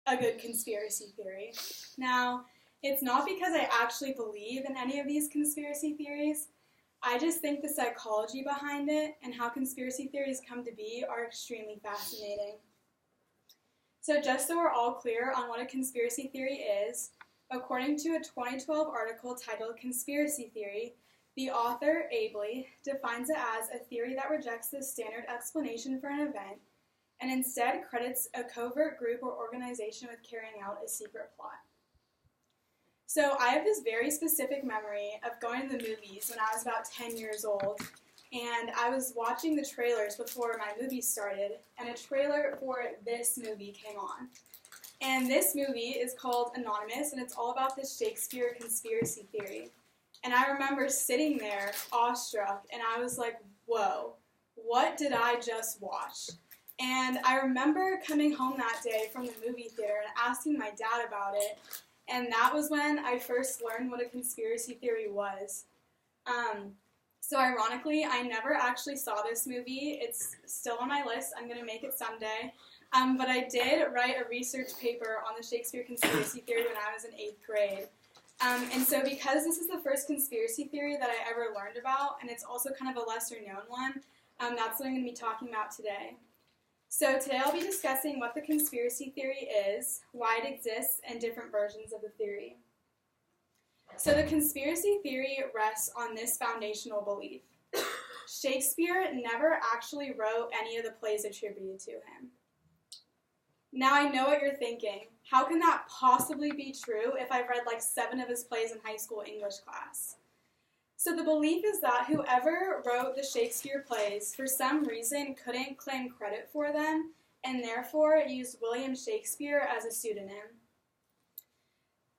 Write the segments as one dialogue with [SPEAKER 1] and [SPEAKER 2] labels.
[SPEAKER 1] a good conspiracy theory. Now, it's not because I actually believe in any of these conspiracy theories. I just think the psychology behind it and how conspiracy theories come to be are extremely fascinating. So just so we're all clear on what a conspiracy theory is, according to a 2012 article titled Conspiracy Theory, the author, Abley, defines it as a theory that rejects the standard explanation for an event and instead credits a covert group or organization with carrying out a secret plot. So I have this very specific memory of going to the movies when I was about 10 years old, and I was watching the trailers before my movie started, and a trailer for this movie came on. And this movie is called Anonymous, and it's all about this Shakespeare conspiracy theory. And I remember sitting there awestruck, and I was like, whoa, what did I just watch? And I remember coming home that day from the movie theater and asking my dad about it, and that was when I first learned what a conspiracy theory was. So ironically, I never actually saw this movie. It's still on my list. I'm going to make it someday. But I did write a research paper on the Shakespeare conspiracy theory when I was in 8th grade. And so because this is the first conspiracy theory that I ever learned about, and it's also kind of a lesser-known one, that's what I'm going to be talking about today. So today I'll be discussing what the conspiracy theory is, why it exists, and different versions of the theory. So the conspiracy theory rests on this foundational belief. Shakespeare never actually wrote any of the plays attributed to him. Now I know what you're thinking. How can that possibly be true if I've read like 7 of his plays in high school English class? So the belief is that whoever wrote the Shakespeare plays for some reason couldn't claim credit for them and therefore used William Shakespeare as a pseudonym.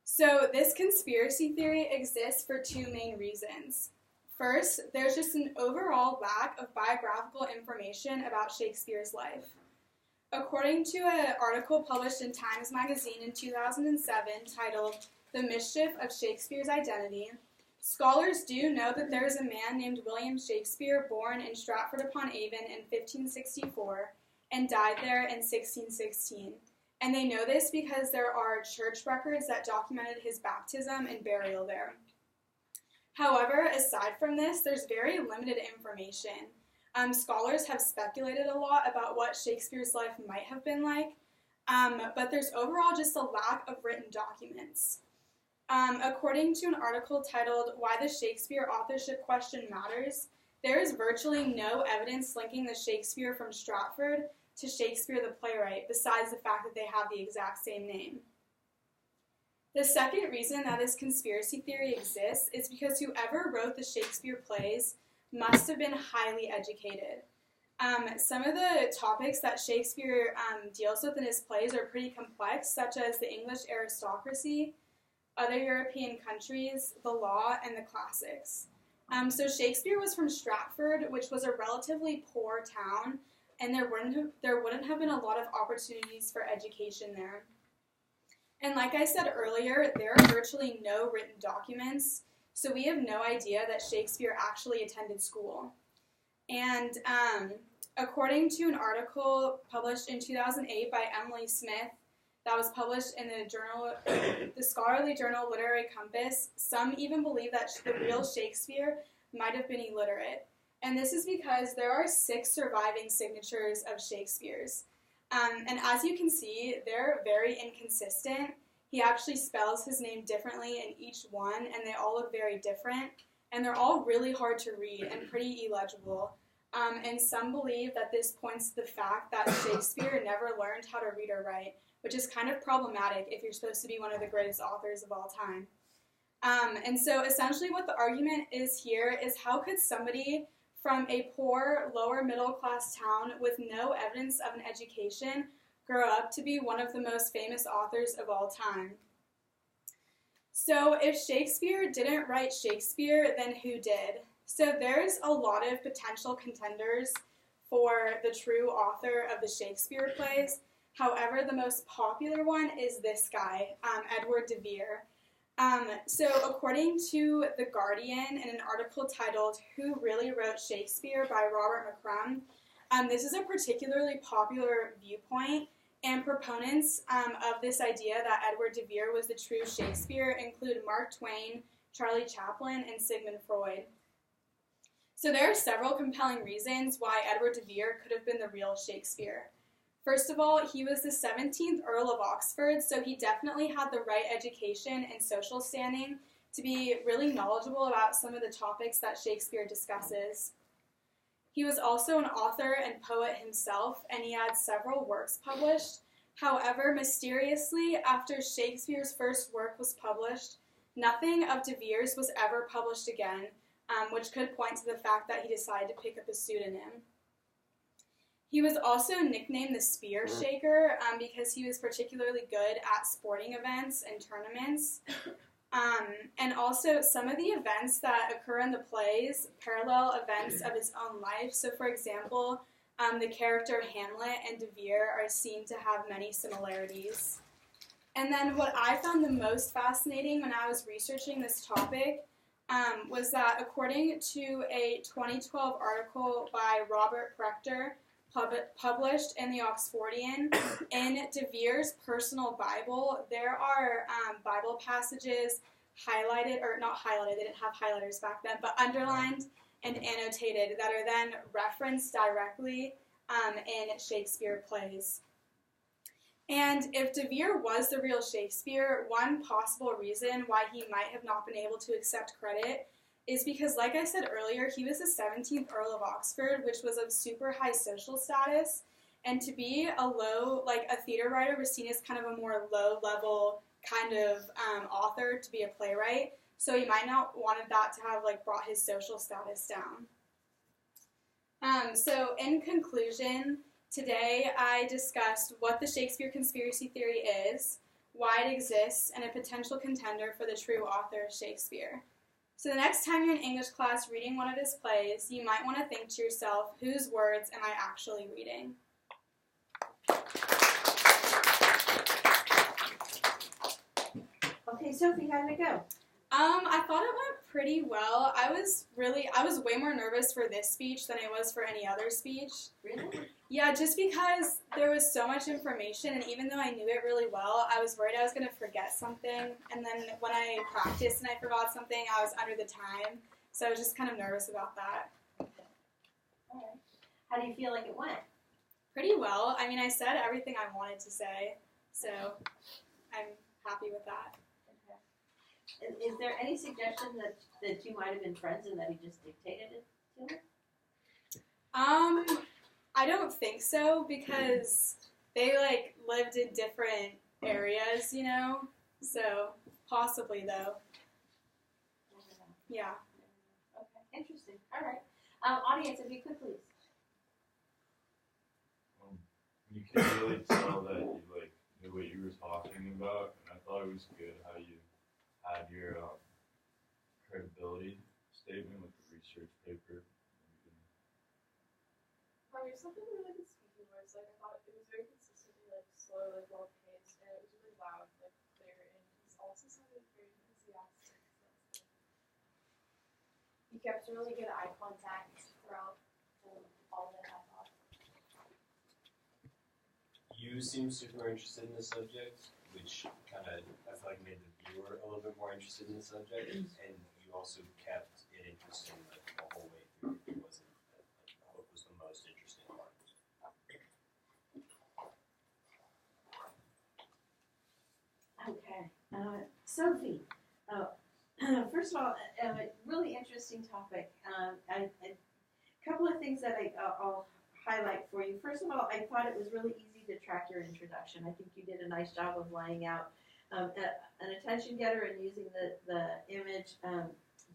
[SPEAKER 1] So this conspiracy theory exists for 2 main reasons. First, there's just an overall lack of biographical information about Shakespeare's life. According to an article published in Times Magazine in 2007 titled The Mischief of Shakespeare's Identity, scholars do know that there is a man named William Shakespeare born in Stratford-upon-Avon in 1564 and died there in 1616. And they know this because there are church records that documented his baptism and burial there. However, aside from this, there's very limited information. Scholars have speculated a lot about what Shakespeare's life might have been like, but there's overall just a lack of written documents. According to an article titled Why the Shakespeare Authorship Question Matters, there is virtually no evidence linking the Shakespeare from Stratford to Shakespeare the playwright, besides the fact that they have the exact same name. The second reason that this conspiracy theory exists is because whoever wrote the Shakespeare plays must have been highly educated. Some of the topics that Shakespeare deals with in his plays are pretty complex, such as the English aristocracy, other European countries, the law, and the classics. So Shakespeare was from Stratford, which was a relatively poor town, and there wouldn't have been a lot of opportunities for education there. And like I said earlier, there are virtually no written documents, so we have no idea that Shakespeare actually attended school. And according to an article published in 2008 by Emily Smith that was published in the scholarly journal Literary Compass, some even believe that the real Shakespeare might have been illiterate. And this is because there are 6 surviving signatures of Shakespeare's. And as you can see, they're very inconsistent. He actually spells his name differently in each one, and they all look very different. And they're all really hard to read and pretty illegible. And some believe that this points to the fact that Shakespeare never learned how to read or write, which is kind of problematic if you're supposed to be one of the greatest authors of all time. And so essentially what the argument is here is how could somebody from a poor, lower middle class town with no evidence of an education grow up to be one of the most famous authors of all time? So if Shakespeare didn't write Shakespeare, then who did? So there's a lot of potential contenders for the true author of the Shakespeare plays. However, the most popular one is this guy, Edward de Vere. So according to The Guardian, in an article titled Who Really Wrote Shakespeare by Robert McCrum, this is a particularly popular viewpoint, And proponents of this idea that Edward de Vere was the true Shakespeare include Mark Twain, Charlie Chaplin, and Sigmund Freud. So there are several compelling reasons why Edward de Vere could have been the real Shakespeare. First of all, he was the 17th Earl of Oxford, so he definitely had the right education and social standing to be really knowledgeable about some of the topics that Shakespeare discusses. He was also an author and poet himself, and he had several works published. However, mysteriously, after Shakespeare's first work was published, nothing of de Vere's was ever published again, which could point to the fact that he decided to pick up a pseudonym. He was also nicknamed the Spear Shaker because he was particularly good at sporting events and tournaments. And also, some of the events that occur in the plays parallel events of his own life. So, for example, the character Hamlet and de Vere are seen to have many similarities. And then what I found the most fascinating when I was researching this topic was that according to a 2012 article by Robert Prechter, published in the Oxfordian, in de Vere's personal Bible, there are Bible passages highlighted, or not highlighted, they didn't have highlighters back then, but underlined and annotated that are then referenced directly in Shakespeare plays. And if de Vere was the real Shakespeare, one possible reason why he might have not been able to accept credit is because, like I said earlier, he was the 17th Earl of Oxford, which was of super high social status, and to be a theater writer was seen as kind of a more low-level kind of author to be a playwright, so he might not wanted that to have, brought his social status down. So, in conclusion, today I discussed what the Shakespeare conspiracy theory is, why it exists, and a potential contender for the true author of Shakespeare. So the next time you're in English class reading one of his plays, you might want to think to yourself, whose words am I actually reading?
[SPEAKER 2] Okay, Sophie, how did it go?
[SPEAKER 1] I thought it went pretty well. I was way more nervous for this speech than I was for any other speech.
[SPEAKER 2] Really?
[SPEAKER 1] Yeah, just because there was so much information, and even though I knew it really well, I was worried I was going to forget something, and then when I practiced and I forgot something, I was under the time, so I was just kind of nervous about that.
[SPEAKER 2] Okay. All right. How do you feel like it went?
[SPEAKER 1] Pretty well. I mean, I said everything I wanted to say, so I'm happy with that.
[SPEAKER 2] Okay. Is there any suggestion that you might have been friends and that he just dictated it to her?
[SPEAKER 1] I don't think so, because they, lived in different areas, so possibly, though. Yeah.
[SPEAKER 2] Okay, interesting. All right. Audience, if you could, please.
[SPEAKER 3] You could really tell that you, knew what you were talking about, and I thought it was good how you had your credibility statement with the research paper.
[SPEAKER 4] There's something really good speaking words. I thought it was very consistently slow, well paced, and it was really loud, clear, and he also sounded very enthusiastic. He kept really good eye contact throughout all of it, I thought.
[SPEAKER 5] You seem super interested in the subject, which kind of, I feel like, made the viewer a little bit more interested in the subject, and you also kept it interesting the whole way through. It wasn't what was the most interesting part.
[SPEAKER 2] Okay. Sophie, first of all, really interesting topic. A couple of things that I'll highlight for you. First of all, I thought it was really easy to track your introduction. I think you did a nice job of laying out an attention getter and using the image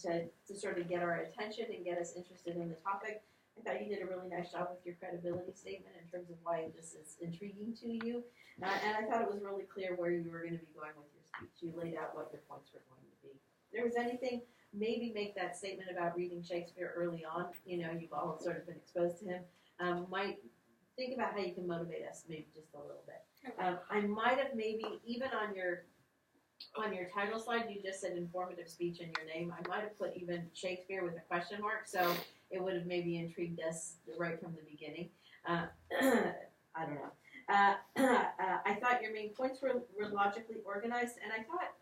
[SPEAKER 2] to sort of get our attention and get us interested in the topic. I thought you did a really nice job with your credibility statement in terms of why this is intriguing to you. And I thought it was really clear where you were going to be going with your speech. You laid out what your points were going to be. If there was anything, maybe make that statement about reading Shakespeare early on. You've all sort of been exposed to him. Might think about how you can motivate us maybe just a little bit.
[SPEAKER 1] Okay.
[SPEAKER 2] I might have maybe, even on your title slide, you just said informative speech in your name. I might have put even Shakespeare with a question mark, so it would have maybe intrigued us right from the beginning. I don't know. I thought your main points were logically organized, and I thought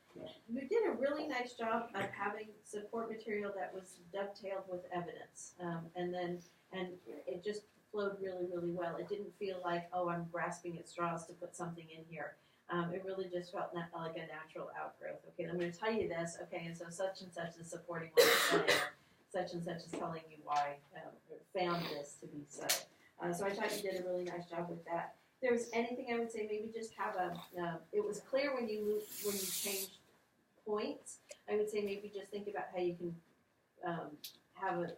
[SPEAKER 2] you did a really nice job of having support material that was dovetailed with evidence, and it just flowed really, really well. It didn't feel like, oh, I'm grasping at straws to put something in here. It really just felt like a natural outgrowth. Okay, I'm going to tell you this. Okay, and so such and such is supporting what you're saying. Such and such is telling you why found this to be so. So I thought you did a really nice job with that. If there was anything I would say, maybe just have it was clear when you changed points. I would say maybe just think about how you can have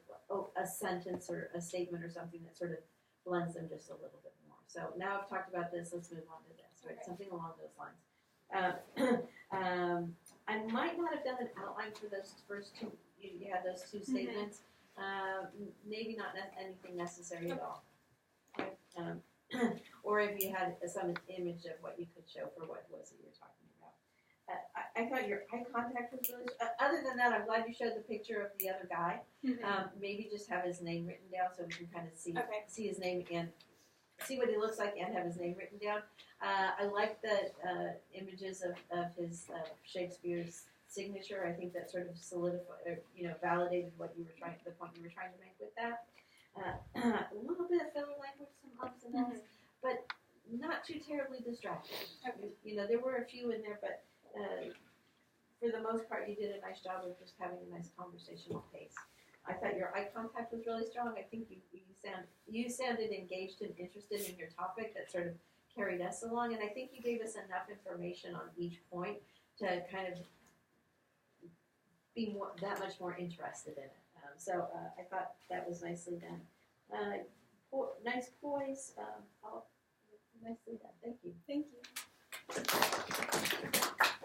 [SPEAKER 2] a sentence or a statement or something that sort of blends them just a little bit more. So now I've talked about this, let's move on to this, right?
[SPEAKER 1] Okay.
[SPEAKER 2] Something along those lines. I might not have done an outline for those first two. You had those two statements. Maybe not anything necessary at all. Okay. Or if you had some image of what you could show for what it was that you're talking about. I thought your eye contact was really. Other than that, I'm glad you showed the picture of the other guy. Maybe just have his name written down so we can kind of see his name and see what he looks like and have his name written down. I like the images of his Shakespeare's signature. I think that sort of solidified, or, validated what the point you were trying to make with that. A little bit of filler language, some ups and downs, but not too terribly distracting.
[SPEAKER 1] Okay.
[SPEAKER 2] There were a few in there, but for the most part, you did a nice job of just having a nice conversational pace. I thought your eye contact was really strong. I think you sounded engaged and interested in your topic that sort of carried us along, and I think you gave us enough information on each point to kind of be that much more interested in it. So I thought that was nicely done. Nice poise. Nicely done. Thank you.
[SPEAKER 1] Thank you.